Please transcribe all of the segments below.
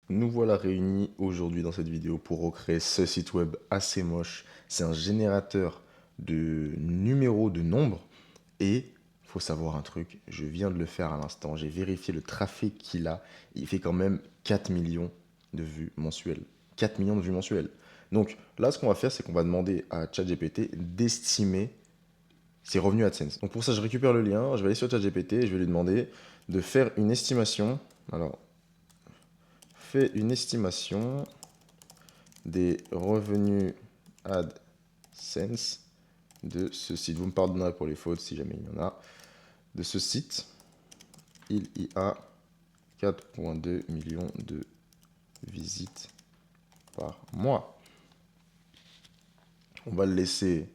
Nous voilà réunis aujourd'hui dans cette vidéo pour recréer ce site web assez moche. C'est un générateur de numéros de nombres et faut savoir un truc, je viens de le faire à l'instant, j'ai vérifié le trafic qu'il a, il fait quand même 4 millions de vues mensuelles. 4 millions de vues mensuelles. Donc là, ce qu'on va faire, c'est qu'on va demander à ChatGPT d'estimer ses revenus AdSense. Donc pour ça, je récupère le lien, je vais aller sur ChatGPT et je vais lui demander de faire une estimation. Alors, fais une estimation des revenus AdSense de ce site. Vous me pardonnerez pour les fautes si jamais il y en a. De ce site, il y a 4,2 millions de visites par mois. On va le laisser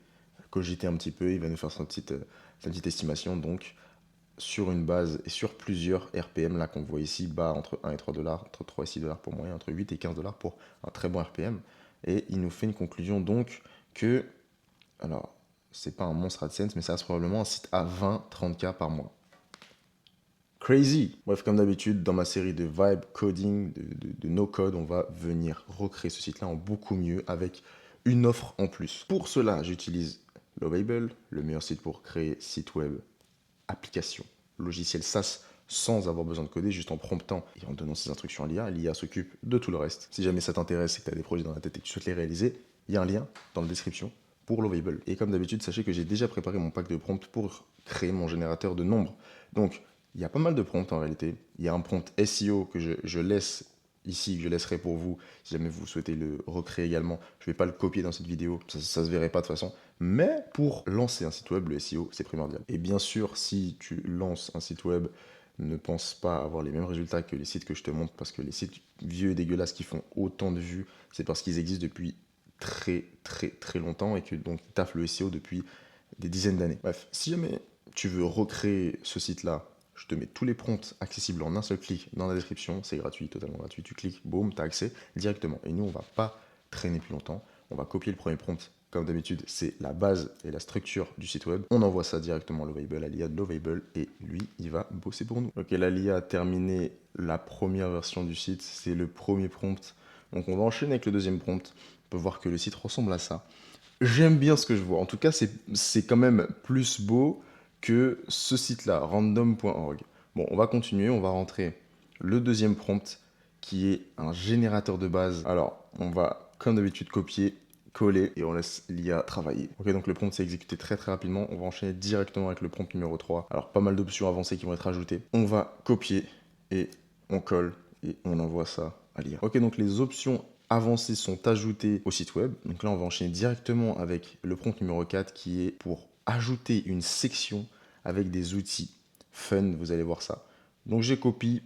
cogiter un petit peu, il va nous faire sa petite estimation. Donc, sur une base et sur plusieurs RPM, là qu'on voit ici, bas entre 1 et 3 dollars, entre 3 et 6 dollars pour moyen, entre 8 et 15 dollars pour un très bon RPM. Et il nous fait une conclusion donc que, alors, c'est pas un monstre AdSense, mais ça reste probablement un site à 20-30K par mois. Crazy! Bref, comme d'habitude, dans ma série de vibe coding, de no code, on va venir recréer ce site-là en beaucoup mieux avec une offre en plus. Pour cela, j'utilise Lovable, le meilleur site pour créer site web, application, logiciel SaaS sans avoir besoin de coder, juste en promptant et en donnant ses instructions à l'IA. L'IA s'occupe de tout le reste. Si jamais ça t'intéresse et que tu as des projets dans la tête et que tu souhaites les réaliser, il y a un lien dans la description pour Lovable. Et comme d'habitude, sachez que j'ai déjà préparé mon pack de prompts pour créer mon générateur de nombres. Donc, il y a pas mal de prompts en réalité. Il y a un prompt SEO que je laisse ici, que je laisserai pour vous, si jamais vous souhaitez le recréer également. Je ne vais pas le copier dans cette vidéo, ça ne se verrait pas de toute façon. Mais pour lancer un site web, le SEO, c'est primordial. Et bien sûr, si tu lances un site web, ne pense pas avoir les mêmes résultats que les sites que je te montre, parce que les sites vieux et dégueulasses qui font autant de vues, c'est parce qu'ils existent depuis très longtemps et que donc ils taffent le SEO depuis des dizaines d'années. Bref, si jamais tu veux recréer ce site-là, je te mets tous les prompts accessibles en un seul clic dans la description. C'est gratuit, totalement gratuit. Tu cliques, boum, tu as accès directement. Et nous, on ne va pas traîner plus longtemps. On va copier le premier prompt. Comme d'habitude, c'est la base et la structure du site web. On envoie ça directement à Lovable, à l'IA de Lovable, et lui, il va bosser pour nous. Ok, là, l'IA a terminé la première version du site. C'est le premier prompt. Donc, on va enchaîner avec le deuxième prompt. On peut voir que le site ressemble à ça. J'aime bien ce que je vois. En tout cas, c'est quand même plus beau que ce site-là, random.org. Bon, on va continuer, on va rentrer le deuxième prompt qui est un générateur de base. Alors, on va, comme d'habitude, copier, coller et on laisse l'IA travailler. Ok, donc le prompt s'est exécuté très rapidement. On va enchaîner directement avec le prompt numéro 3. Alors, pas mal d'options avancées qui vont être ajoutées. On va copier et on colle et on envoie ça à l'IA. Ok, donc les options avancées sont ajoutées au site web. Donc là, on va enchaîner directement avec le prompt numéro 4 qui est pour ajouter une section avec des outils fun, vous allez voir ça. Donc j'ai copie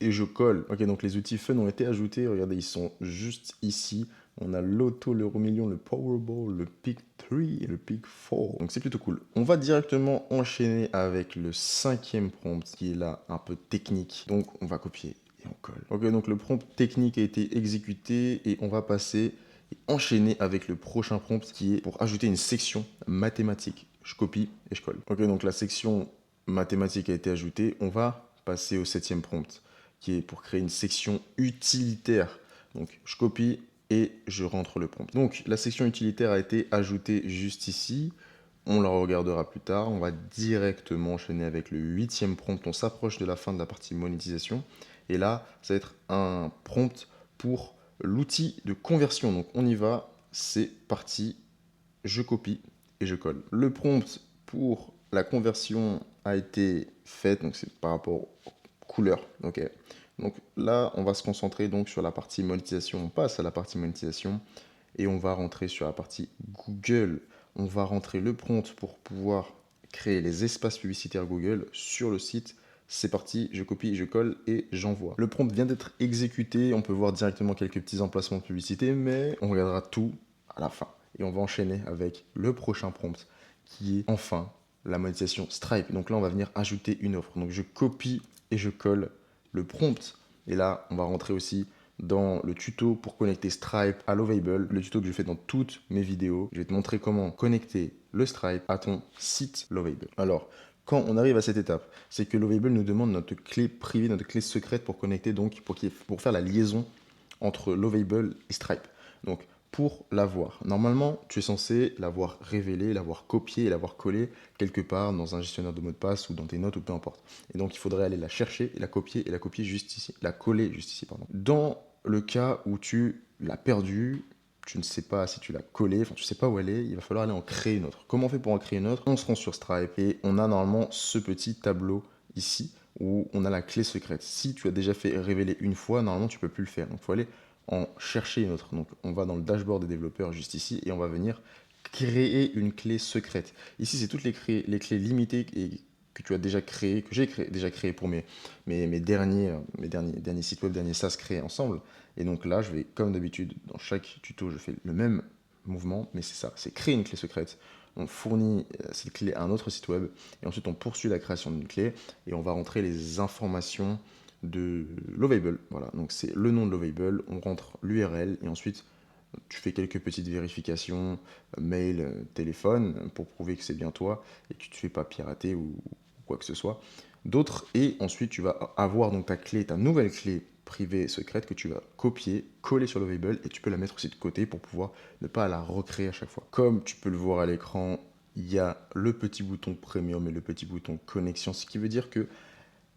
et je colle. Ok, donc les outils fun ont été ajoutés. Regardez, ils sont juste ici. On a l'auto, l'euro million, le Powerball, le Pick 3 et le Pick 4. Donc c'est plutôt cool. On va directement enchaîner avec le cinquième prompt qui est là un peu technique. Donc on va copier et on colle. Ok, donc le prompt technique a été exécuté et on va passer et enchaîner avec le prochain prompt qui est pour ajouter une section mathématique. Je copie et je colle. Ok, donc la section mathématique a été ajoutée. On va passer au septième prompt qui est pour créer une section utilitaire. Donc je copie et je rentre le prompt. Donc la section utilitaire a été ajoutée juste ici. On la regardera plus tard. On va directement enchaîner avec le huitième prompt. On s'approche de la fin de la partie monétisation. Et là, ça va être un prompt pour l'outil de conversion. Donc on y va. C'est parti. Je copie et je colle. Le prompt pour la conversion a été fait. Donc c'est par rapport aux couleurs. Ok. Donc là, on va se concentrer donc sur la partie monétisation. On passe à la partie monétisation et on va rentrer sur la partie Google. On va rentrer le prompt pour pouvoir créer les espaces publicitaires Google sur le site. C'est parti, je copie, je colle et j'envoie. Le prompt vient d'être exécuté. On peut voir directement quelques petits emplacements de publicité, mais on regardera tout à la fin. Et on va enchaîner avec le prochain prompt qui est enfin la monétisation Stripe. Donc là, on va venir ajouter une offre. Donc je copie et je colle le prompt. Et là, on va rentrer aussi dans le tuto pour connecter Stripe à Lovable, le tuto que je fais dans toutes mes vidéos. Je vais te montrer comment connecter le Stripe à ton site Lovable. Alors, quand on arrive à cette étape, c'est que Lovable nous demande notre clé privée, notre clé secrète pour connecter, donc pour faire la liaison entre Lovable et Stripe. Donc, pour l'avoir, normalement, tu es censé l'avoir révélé, l'avoir copié et l'avoir collé quelque part dans un gestionnaire de mots de passe ou dans tes notes ou peu importe. Et donc, il faudrait aller la chercher et la copier juste ici, la coller juste ici, pardon. Dans le cas où tu l'as perdue, tu ne sais pas si tu l'as collée, enfin tu ne sais pas où elle est, il va falloir aller en créer une autre. Comment on fait pour en créer une autre? On se rend sur Stripe et on a normalement ce petit tableau ici où on a la clé secrète. Si tu as déjà fait révéler une fois, normalement tu ne peux plus le faire. Donc il faut aller en chercher une autre. Donc on va dans le dashboard des développeurs juste ici et on va venir créer une clé secrète. Ici c'est toutes les clés limitées que tu as déjà créées, que j'ai déjà créées pour mes derniers sites web, derniers SaaS créés ensemble. Et donc là, je vais, comme d'habitude, dans chaque tuto, je fais le même mouvement, mais c'est ça, c'est créer une clé secrète. On fournit cette clé à un autre site web, et ensuite on poursuit la création d'une clé, et on va rentrer les informations de Lovable. Voilà, donc c'est le nom de Lovable, on rentre l'URL, et ensuite tu fais quelques petites vérifications, mail, téléphone, pour prouver que c'est bien toi, et que tu ne te fais pas pirater ou quoi que ce soit. D'autres, et ensuite tu vas avoir donc ta clé, ta nouvelle clé privée secrète que tu vas copier, coller sur Lovable et tu peux la mettre aussi de côté pour pouvoir ne pas la recréer à chaque fois. Comme tu peux le voir à l'écran, il y a le petit bouton premium et le petit bouton connexion, ce qui veut dire que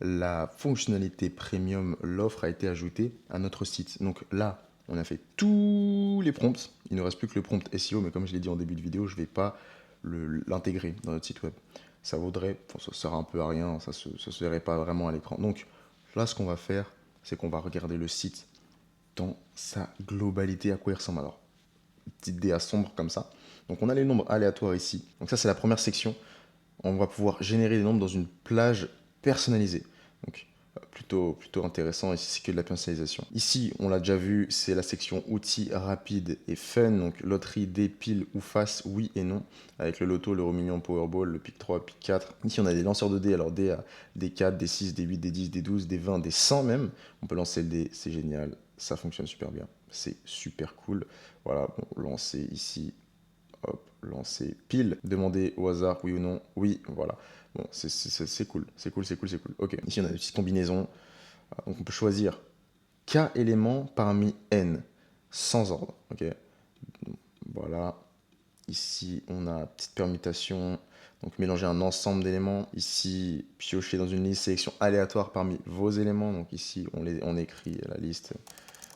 la fonctionnalité premium, l'offre a été ajoutée à notre site. Donc là, on a fait tous les prompts. Il ne reste plus que le prompt SEO, mais comme je l'ai dit en début de vidéo, je ne vais pas l'intégrer dans notre site web. Ça vaudrait, ça sert un peu à rien, ça se verrait pas vraiment à l'écran. Donc là, ce qu'on va faire, c'est qu'on va regarder le site dans sa globalité, à quoi il ressemble. Alors, petite DA sombre comme ça. Donc on a les nombres aléatoires ici. Donc ça, c'est la première section. On va pouvoir générer des nombres dans une plage personnalisée. Donc plutôt intéressant, ici c'est que de la personnalisation. Ici, on l'a déjà vu, c'est la section outils rapides et fun, donc loterie, dés, piles ou face, oui et non, avec le loto, l'euro million, Powerball, le pic 3, pic 4. Ici, on a des lanceurs de dés, alors dés à des 4, des 6, des 8, des 10, des 12, des 20, des 100 même. On peut lancer le dé, c'est génial, ça fonctionne super bien, c'est super cool. Voilà, bon, lancer ici, hop, lancer pile, demander au hasard oui ou non, oui, voilà. Bon, c'est cool, c'est cool, c'est cool, c'est cool. Ok, ici on a des petites combinaisons. Donc on peut choisir K éléments parmi N, sans ordre. Ok, voilà. Ici on a petite permutation, donc mélanger un ensemble d'éléments. Ici, piocher dans une liste, sélection aléatoire parmi vos éléments. Donc ici on écrit la liste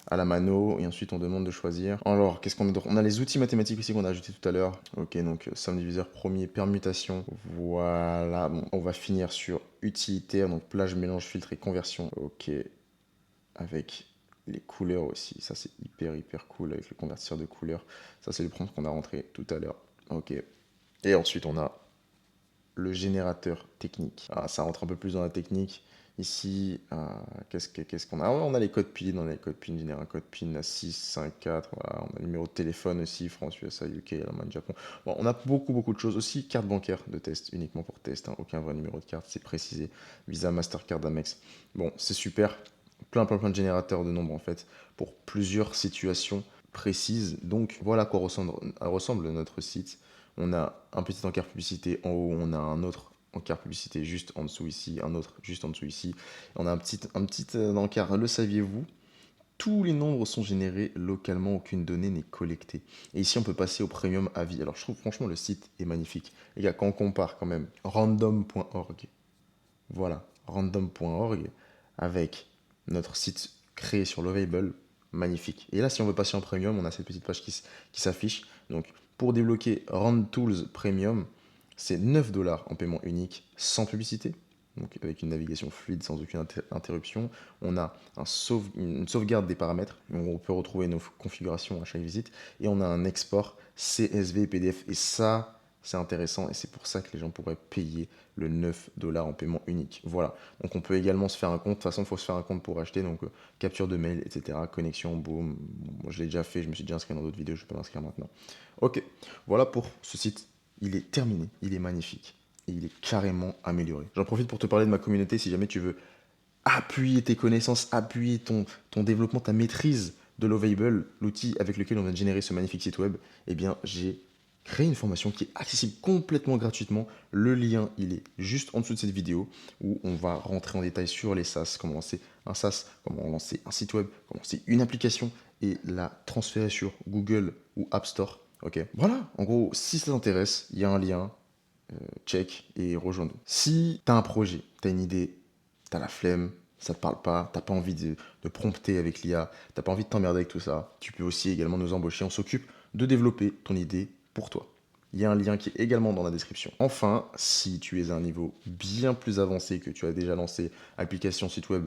à la mano et ensuite on demande de choisir. Alors, qu'est-ce qu'on a d'autre? On a les outils mathématiques ici qu'on a ajouté tout à l'heure. Ok, donc somme diviseur premier, permutation. Voilà, bon, on va finir sur utilitaire, donc plage, mélange, filtre et conversion. Ok, avec les couleurs aussi. Ça, c'est hyper cool avec le convertisseur de couleurs. Ça, c'est le prompt qu'on a rentré tout à l'heure. Ok. Et ensuite, on a le générateur technique. Ah, ça rentre un peu plus dans la technique. Ici, qu'est-ce qu'on a? Ah ouais, on a les codes PIN, génère un code PIN à 6, 5, 4, voilà. On a le numéro de téléphone aussi, France, USA, UK, Allemagne, Japon. Bon, on a beaucoup de choses aussi. Carte bancaire de test, uniquement pour test, hein. Aucun vrai numéro de carte, c'est précisé. Visa, Mastercard, Amex. Bon, c'est super. Plein de générateurs de nombres en fait, pour plusieurs situations précises. Donc voilà à quoi ressemble notre site. On a un petit encart publicité en haut, on a un autre encart publicité juste en dessous ici, un autre juste en dessous ici. On a un petit encart, le saviez-vous? Tous les nombres sont générés localement, aucune donnée n'est collectée. Et ici, on peut passer au premium à vie. Alors, je trouve franchement le site est magnifique. Les gars, quand on compare quand même random.org, voilà, random.org, avec notre site créé sur Lovable, magnifique. Et là, si on veut passer en premium, on a cette petite page qui s'affiche. Donc, pour débloquer RandTools Premium, c'est 9 $ en paiement unique, sans publicité. Donc, avec une navigation fluide, sans aucune interruption. On a une sauvegarde des paramètres, où on peut retrouver nos configurations à chaque visite. Et on a un export CSV PDF. Et ça, c'est intéressant et c'est pour ça que les gens pourraient payer le 9 $ en paiement unique. Voilà. Donc on peut également se faire un compte. De toute façon, il faut se faire un compte pour acheter. Donc capture de mail, etc. Connexion, boum. Bon, moi, je l'ai déjà fait. Je me suis déjà inscrit dans d'autres vidéos. Je peux m'inscrire maintenant. Ok. Voilà pour ce site. Il est terminé. Il est magnifique. Et il est carrément amélioré. J'en profite pour te parler de ma communauté. Si jamais tu veux appuyer tes connaissances, appuyer ton développement, ta maîtrise de Lovable, l'outil avec lequel on vient de générer ce magnifique site web, eh bien, j'ai créer une formation qui est accessible complètement gratuitement. Le lien, il est juste en dessous de cette vidéo où on va rentrer en détail sur les SaaS, comment lancer un SaaS, comment lancer un site web, comment lancer une application et la transférer sur Google ou App Store. Ok. Voilà, en gros, si ça t'intéresse, il y a un lien, check et rejoins-nous. Si tu as un projet, tu as une idée, tu as la flemme, ça te parle pas, t'as pas envie de prompter avec l'IA, t'as pas envie de t'emmerder avec tout ça, tu peux aussi également nous embaucher. On s'occupe de développer ton idée pour toi. Il y a un lien qui est également dans la description. Enfin, si tu es à un niveau bien plus avancé, que tu as déjà lancé application, site web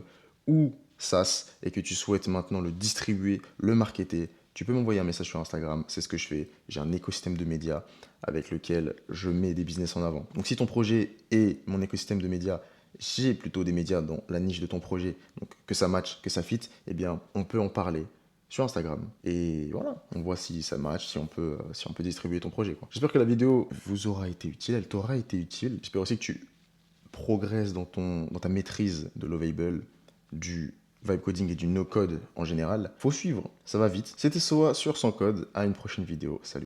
ou SaaS et que tu souhaites maintenant le distribuer, le marketer, tu peux m'envoyer un message sur Instagram, c'est ce que je fais. J'ai un écosystème de médias avec lequel je mets des business en avant. Donc si ton projet est mon écosystème de médias, j'ai plutôt des médias dans la niche de ton projet, donc que ça match, que ça fit, eh bien on peut en parler sur Instagram. Et voilà, on voit si ça match, si on peut distribuer ton projet, quoi. J'espère que la vidéo vous aura été utile, elle t'aura été utile. J'espère aussi que tu progresses dans ta maîtrise de Lovable, du vibe coding et du no code en général. Faut suivre, ça va vite. C'était Soa sur Sans Code, à une prochaine vidéo. Salut.